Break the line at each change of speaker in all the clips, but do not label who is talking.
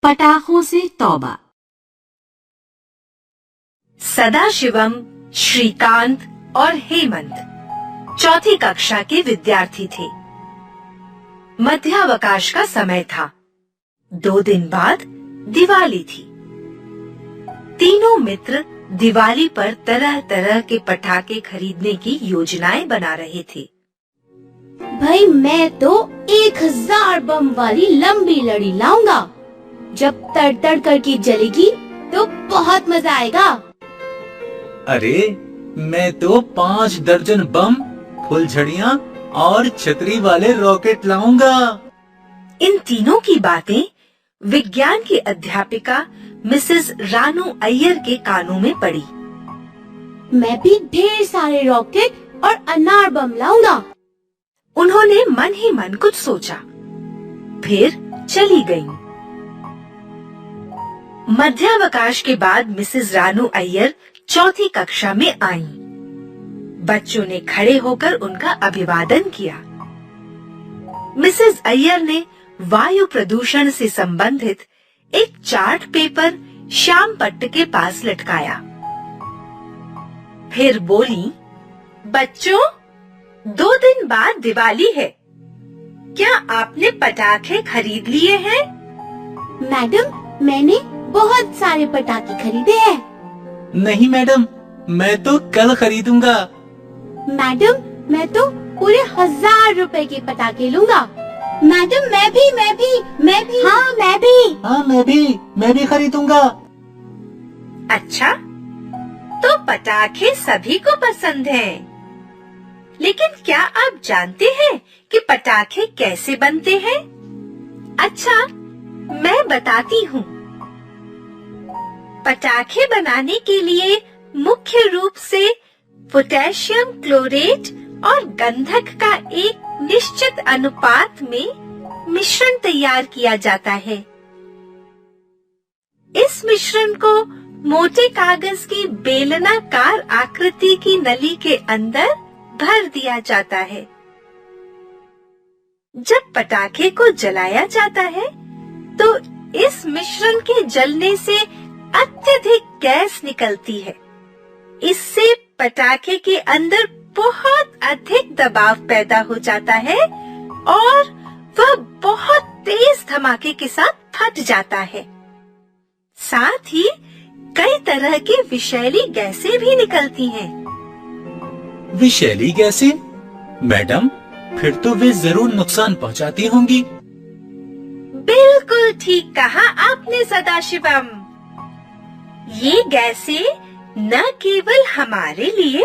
पटाखों से तौबा।
सदाशिवम, श्रीकांत और हेमंत चौथी कक्षा के विद्यार्थी थे। मध्यावकाश का समय था। 2 दिन बाद दिवाली थी। तीनों मित्र दिवाली पर तरह तरह के पटाखे खरीदने की योजनाएं बना रहे थे।
भाई मैं तो 1000 बम वाली लंबी लड़ी लाऊंगा। जब तड़ करके जलेगी तो बहुत मजा आएगा।
अरे मैं तो 5 दर्जन बम, फुलझड़ियाँ और छतरी वाले रॉकेट लाऊंगा।
इन तीनों की बातें विज्ञान की अध्यापिका मिसेस रानू अय्यर के कानों में पड़ी।
मैं भी ढेर सारे रॉकेट और अनार बम लाऊंगा।
उन्होंने मन ही मन कुछ सोचा, फिर चली गईं। मध्यावकाश के बाद मिसेस रानू अय्यर चौथी कक्षा में आईं। बच्चों ने खड़े होकर उनका अभिवादन किया। मिसेस अय्यर ने वायु प्रदूषण से संबंधित एक चार्ट पेपर श्याम पट्ट के पास लटकाया। फिर बोली, बच्चों, 2 दिन बाद दिवाली है। क्या आपने पटाखे खरीद लिए हैं?
मैडम, मैंने बहुत सारे पटाखे खरीदे हैं।
नहीं मैडम, मैं तो कल खरीदूंगा।
मैडम, मैं तो पूरे 1000 रुपए के पटाखे लूंगा। मैडम, मैं भी। हाँ,
मैं भी खरीदूंगा।
अच्छा, तो पटाखे सभी को पसंद हैं। लेकिन क्या आप जानते हैं कि पटाखे कैसे बनते हैं? अच्छा, मैं बताती हूँ। पटाखे बनाने के लिए मुख्य रूप से पोटेशियम क्लोरेट और गंधक का एक निश्चित अनुपात में मिश्रण तैयार किया जाता है। इस मिश्रण को मोटे कागज की बेलनाकार आकृति की नली के अंदर भर दिया जाता है। जब पटाखे को जलाया जाता है तो इस मिश्रण के जलने से अत्यधिक गैस निकलती है। इससे पटाखे के अंदर बहुत अधिक दबाव पैदा हो जाता है और वह बहुत तेज धमाके के साथ फट जाता है। साथ ही कई तरह की विषैली गैसें भी निकलती हैं।
विषैली गैसें? मैडम, फिर तो वे जरूर नुकसान पहुंचाती होंगी।
बिल्कुल ठीक कहा आपने सदाशिवम। ये गैसें न केवल हमारे लिए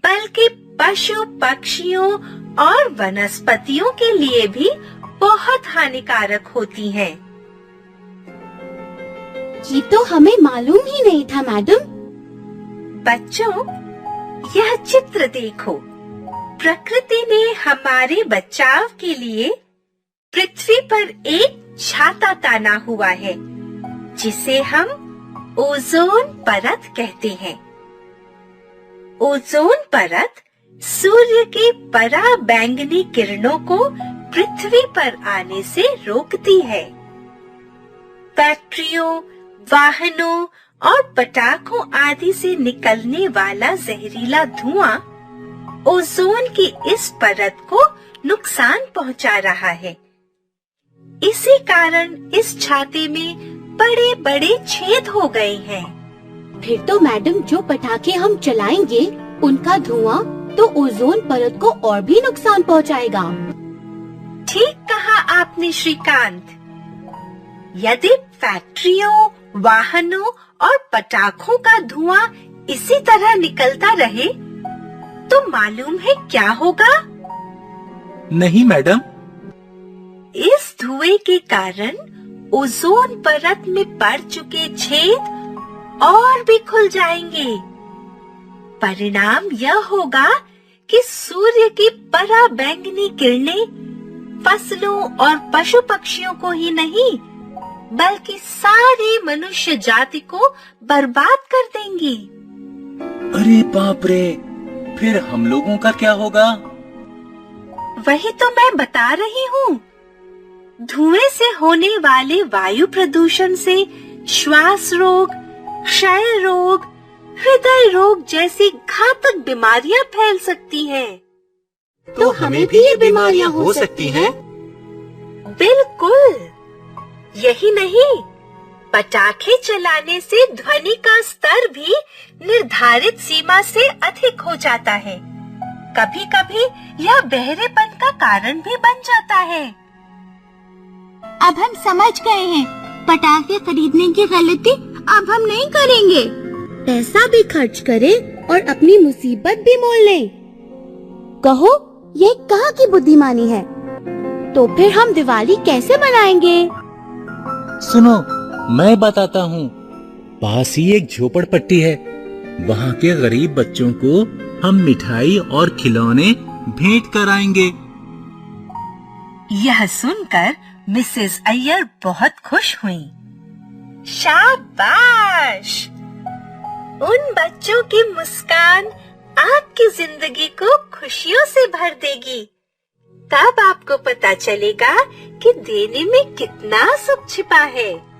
बल्कि पशु पक्षियों और वनस्पतियों के लिए भी बहुत हानिकारक होती हैं।
ये तो हमें मालूम ही नहीं था मैडम।
बच्चों, यह चित्र देखो। प्रकृति ने हमारे बचाव के लिए पृथ्वी पर एक छाता ताना हुआ है, जिसे हम ओजोन परत कहते हैं। ओजोन परत सूर्य की पराबैंगनी किरणों को पृथ्वी पर आने से रोकती है। फैक्ट्रियों, वाहनों और पटाखों आदि से निकलने वाला जहरीला धुआं ओजोन की इस परत को नुकसान पहुंचा रहा है। इसी कारण इस छाते में बड़े बड़े छेद हो गए हैं।
फिर तो मैडम, जो पटाखे हम चलाएंगे उनका धुआं तो ओजोन परत को और भी नुकसान पहुंचाएगा।
ठीक कहा आपने श्रीकांत। यदि फैक्ट्रियों, वाहनों और पटाखों का धुआं इसी तरह निकलता रहे तो मालूम है क्या होगा?
नहीं मैडम।
इस धुएं के कारण ओजोन परत में पड़ चुके छेद और भी खुल जाएंगे। परिणाम यह होगा कि सूर्य की पराबैंगनी किरणें फसलों और पशु पक्षियों को ही नहीं बल्कि सारी मनुष्य जाति को बर्बाद कर देंगी।
अरे बाप रे, फिर हम लोगों का क्या होगा?
वही तो मैं बता रही हूँ। धुएं से होने वाले वायु प्रदूषण से श्वास रोग, क्षय रोग, हृदय रोग जैसी घातक बीमारियां फैल सकती हैं।
तो हमें भी ये बीमारियां हो सकती हैं?
बिल्कुल। यही नहीं, पटाखे चलाने से ध्वनि का स्तर भी निर्धारित सीमा से अधिक हो जाता है। कभी-कभी यह बहरेपन का कारण भी बन जाता है।
अब हम समझ गए हैं, पटाखे खरीदने की गलती अब हम नहीं करेंगे। पैसा भी खर्च करें और अपनी मुसीबत भी मोल लें। कहो, ये कहाँ की बुद्धिमानी है? तो फिर हम दिवाली कैसे मनाएंगे?
सुनो, मैं बताता हूँ। पास ही एक झोपड़पट्टी है। वहाँ के गरीब बच्चों को हम मिठाई और खिलौने भेंट कराएंगे।
यह सुनकर मिसेस अय्यर बहुत खुश हुई। शाबाश! उन बच्चों की मुस्कान आपकी जिंदगी को खुशियों से भर देगी। तब आपको पता चलेगा कि देने में कितना सुख छिपा है।